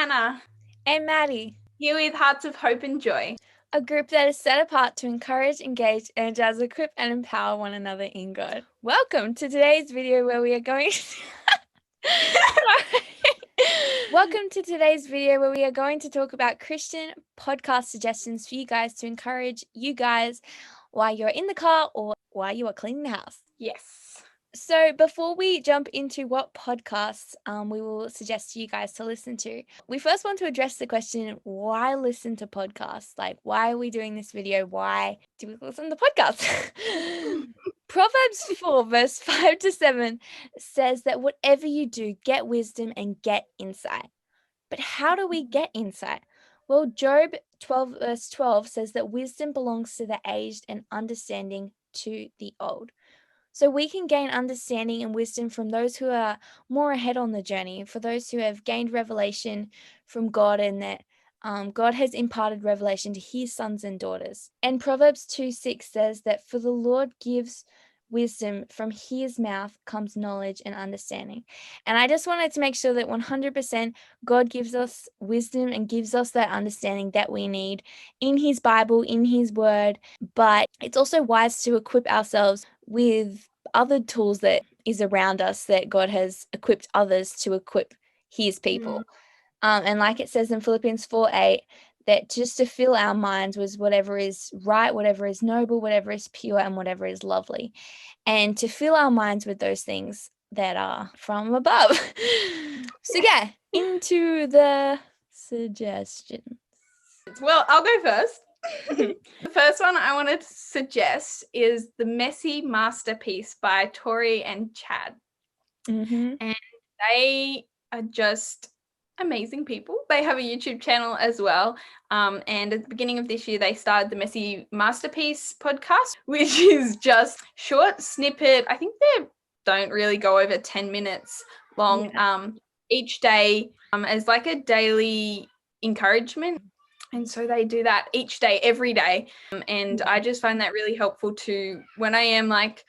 Hannah and Madi, here with Hearts of Hope and Joy, a group that is set apart to encourage, engage, energize, equip, and empower one another in God. Welcome to today's video where we are going to talk about Christian podcast suggestions for you guys to encourage you guys while you're in the car or while you are cleaning the house. Yes. So before we jump into what podcasts we will suggest to you guys to listen to, we first want to address the question, why listen to podcasts? Like, why are we doing this video? Why do we listen to podcasts? Proverbs 4 verse 5 to 7 says that whatever you do, get wisdom and get insight. But how do we get insight? Well, Job 12 verse 12 says that wisdom belongs to the aged and understanding to the old. So we can gain understanding and wisdom from those who are more ahead on the journey, for those who have gained revelation from God and that God has imparted revelation to his sons and daughters. And Proverbs 2:6 says that for the Lord gives wisdom, from his mouth comes knowledge and understanding. And I just wanted to make sure that 100% God gives us wisdom and gives us that understanding that we need in his Bible, in his word. But it's also wise to equip ourselves with other tools that is around us that God has equipped others to equip his people. And like it says in Philippians 4:8, that just to fill our minds with whatever is right, whatever is noble, whatever is pure, and whatever is lovely. And to fill our minds with those things that are from above. So yeah, into the suggestions. Well, I'll go first. The first one I want to suggest is The Messy Masterpiece by Tori and Chad. And they are just amazing people. They have a YouTube channel as well. And at the beginning of this year, they started the Messy Masterpiece podcast, which is just short snippet. I think they don't really go over 10 minutes long each day as like a daily encouragement. And so they do that each day, every day. And I just find that really helpful to when I am like,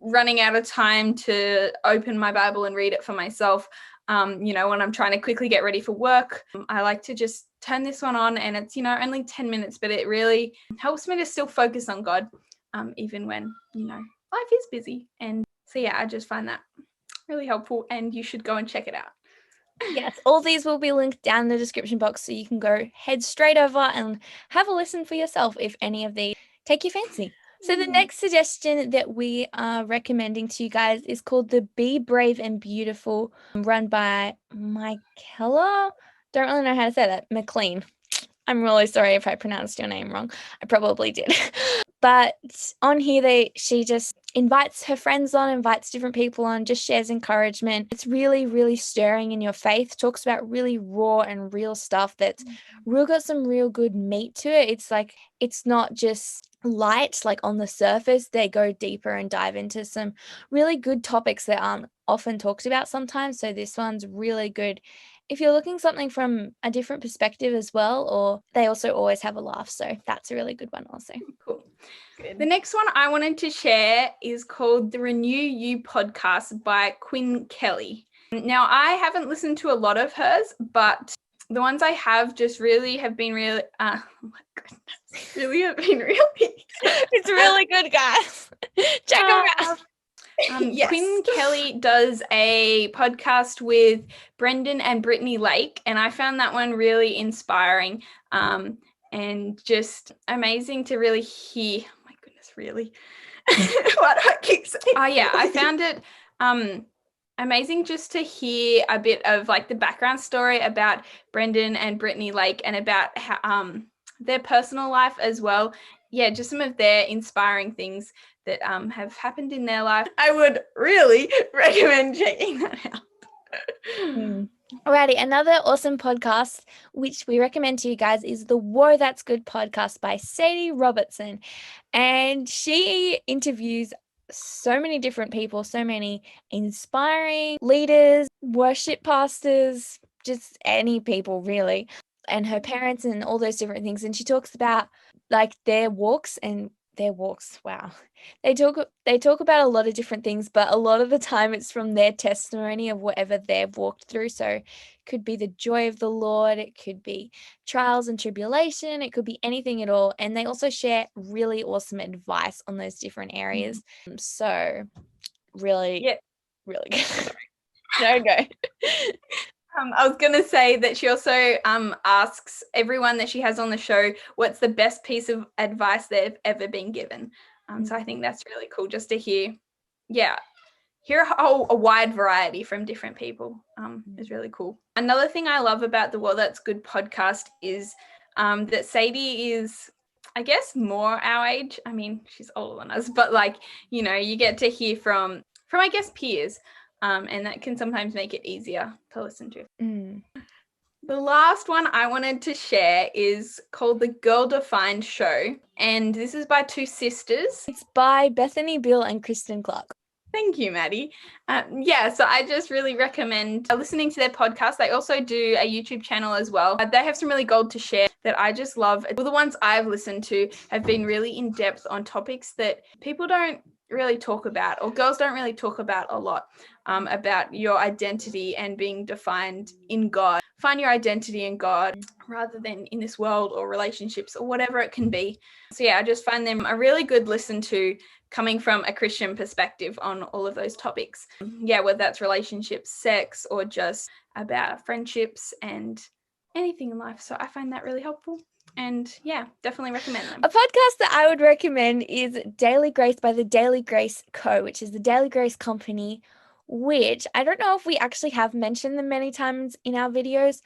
running out of time to open my Bible and read it for myself. When I'm trying to quickly get ready for work, I like to just turn this one on, and it's, only 10 minutes, but it really helps me to still focus on God, even when, life is busy. And so, yeah, I just find that really helpful, and you should go and check it out. Yes, all these will be linked down in the description box, so you can go head straight over and have a listen for yourself if any of these take your fancy. So the next suggestion that we are recommending to you guys is called the Be Brave and Beautiful, run by Michaela. Don't really know how to say that. McLean. I'm really sorry if I pronounced your name wrong. I probably did. But on here, she just invites her friends on, invites different people on, just shares encouragement. It's really, really stirring in your faith. Talks about really raw and real stuff that's got some real good meat to it. It's like, it's not just light, like on the surface. They go deeper and dive into some really good topics that aren't often talked about sometimes. So this one's really good if you're looking something from a different perspective as well, or they also always have a laugh. So that's a really good one also. Cool. Good. The next one I wanted to share is called The Renew You podcast by Quinn Kelly. Now, I haven't listened to a lot of hers, but the ones I have just really have been really, oh my goodness, really have been really. It's really good, guys. Check them out. Yes. Quinn Kelly does a podcast with Brendan and Brittany Lake, and I found that one really inspiring and just amazing to really hear. Oh my goodness, really? What do I keep saying? Oh yeah, I found it amazing just to hear a bit of like the background story about Brendan and Brittany Lake and about how, their personal life as well. Yeah, just some of their inspiring things that have happened in their life. I would really recommend checking that out. Alrighty, another awesome podcast which we recommend to you guys is the Whoa That's Good podcast by Sadie Robertson. And she interviews so many different people, so many inspiring leaders, worship pastors, just any people really, and her parents and all those different things. And she talks about like their walks and their walks. Wow. They talk about a lot of different things, but a lot of the time it's from their testimony of whatever they've walked through. So it could be the joy of the Lord, it could be trials and tribulation, it could be anything at all. And they also share really awesome advice on those different areas. So really, really good. No, go. I was going to say that she also asks everyone that she has on the show what's the best piece of advice they've ever been given. So I think that's really cool just to hear a wide variety from different people is really cool. Another thing I love about the Well That's Good podcast is that Sadie is, I guess, more our age. I mean, she's older than us, but like, you know, you get to hear from I guess, peers. And that can sometimes make it easier to listen to. The last one I wanted to share is called The Girl Defined Show. And this is by two sisters. It's by Bethany, Beal, and Kristen Clark. Thank you, Madi. So I just really recommend listening to their podcast. They also do a YouTube channel as well. They have some really gold to share that I just love. Well, the ones I've listened to have been really in depth on topics that people don't really talk about, or girls don't really talk about a lot, about your identity and being defined in God. Find your identity in God rather than in this world or relationships or whatever it can be. So yeah, I just find them a really good listen to, coming from a Christian perspective on all of those topics. Yeah, whether that's relationships, sex, or just about friendships and anything in life. So I find that really helpful. And yeah, definitely recommend them. A podcast that I would recommend is Daily Grace by the Daily Grace Co., which is the Daily Grace company, which I don't know if we actually have mentioned them many times in our videos,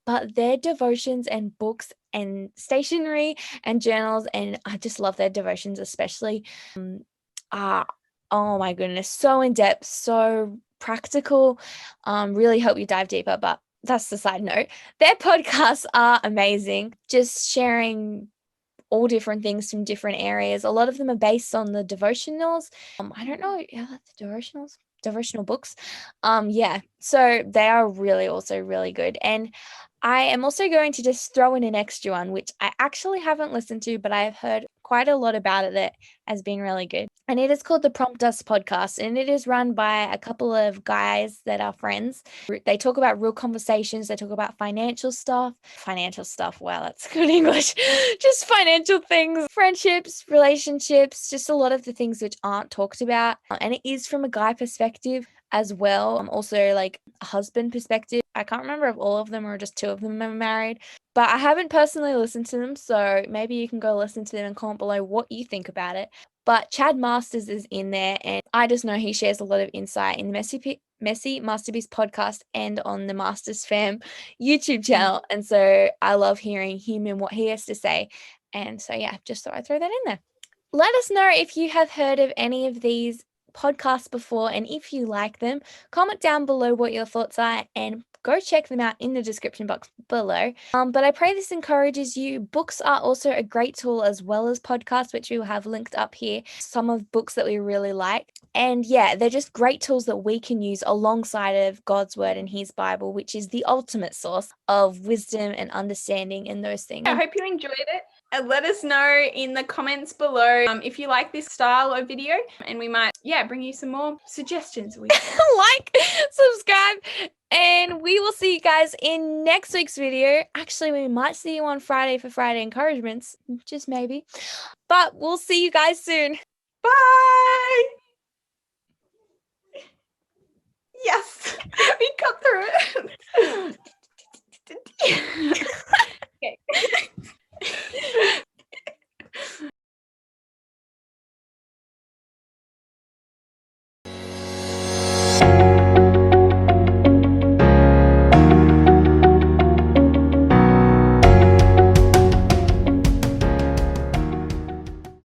but their devotions and books and stationery and journals, and I just love their devotions especially, oh my goodness, so in depth, so practical, really help you dive deeper. But that's the side note. Their podcasts are amazing, just sharing all different things from different areas. A lot of them are based on the devotionals. I don't know, the devotional books. So they are really also really good. And I am also going to just throw in an extra one, which I actually haven't listened to, but I have heard quite a lot about it that has been really good. And it is called the Prompt Us Podcast, and it is run by a couple of guys that are friends. They talk about real conversations. They talk about financial stuff. Wow, that's good English. Just financial things, friendships, relationships, just a lot of the things which aren't talked about. And it is from a guy perspective as well. Also like a husband perspective. I can't remember if all of them or just two of them are married, but I haven't personally listened to them. So maybe you can go listen to them and comment below what you think about it. But Chad Masters is in there, and I just know he shares a lot of insight in the Messy Masterpiece podcast and on the Masters Fam YouTube channel. And so I love hearing him and what he has to say. And so, yeah, just thought I'd throw that in there. Let us know if you have heard of any of these podcasts before, and if you like them, comment down below what your thoughts are, and go check them out in the description box below. But I pray this encourages you. Books are also a great tool as well as podcasts, which we will have linked up here. Some of books that we really like. And yeah, they're just great tools that we can use alongside of God's word and his Bible, which is the ultimate source of wisdom and understanding and those things. I hope you enjoyed it. And let us know in the comments below if you like this style of video, and we might, bring you some more suggestions. Like, subscribe, and we will see you guys in next week's video. Actually, we might see you on Friday for Friday encouragements, just maybe. But we'll see you guys soon. Bye! Yes! We got through it!